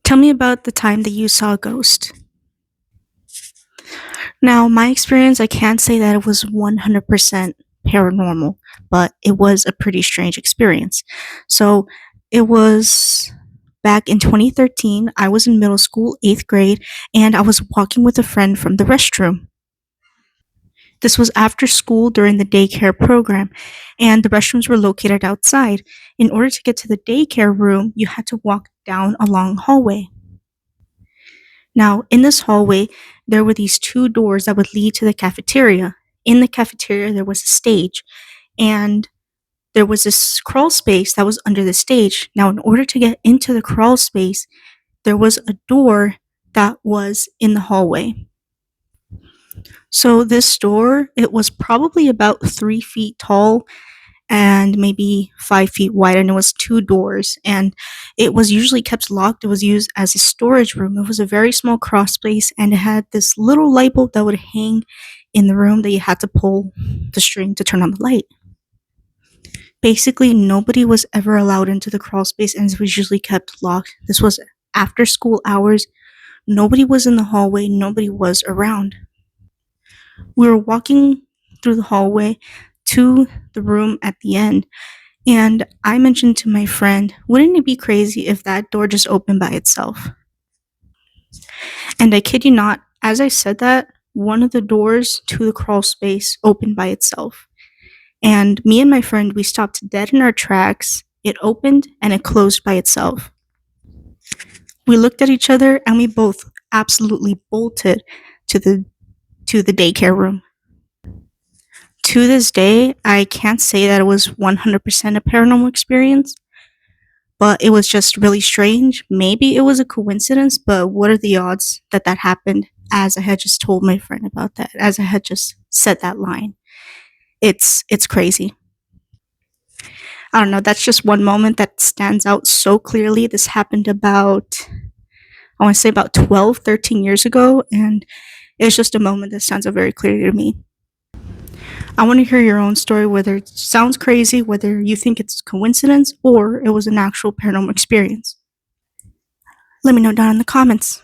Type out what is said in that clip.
Tell me about the time that you saw a ghost. Now, my experience, I can't say that it was 100% paranormal, but it was a pretty strange experience. So, it was back in 2013. I was in middle school, 8th grade, and I was walking with a friend from the restroom. This was after school during the daycare program, and the restrooms were located outside. In order to get to the daycare room, you had to walk down a long hallway. Now, in this hallway, there were these two doors that would lead to the cafeteria. In the cafeteria, there was a stage, and there was this crawl space that was under the stage. Now, in order to get into the crawl space, there was a door that was in the hallway. So, this door, it was probably about 3 feet tall and maybe 5 feet wide, and it was two doors, and it was usually kept locked. It was used as a storage room. It was a very small crawl space, and it had this little light bulb that would hang in the room that you had to pull the string to turn on the light. Basically, nobody was ever allowed into the crawl space, and it was usually kept locked. This was after school hours. Nobody was in the hallway, nobody was around. We were walking through the hallway to the room at the end, and I mentioned to my friend, wouldn't it be crazy if that door just opened by itself? And I kid you not, as I said that, one of the doors to the crawl space opened by itself. And me and my friend, we stopped dead in our tracks. It opened and it closed by itself. We looked at each other and we both absolutely bolted to the daycare room. To this day, I can't say that it was 100% a paranormal experience, but it was just really strange. Maybe it was a coincidence, but what are the odds that that happened as I had just told my friend about that, as I had just said that line? It's crazy. I don't know, that's just one moment that stands out so clearly. This happened about, I want to say about 12, 13 years ago, and it's just a moment that stands out very clearly to me. I want to hear your own story, whether it sounds crazy, whether you think it's coincidence, or it was an actual paranormal experience. Let me know down in the comments.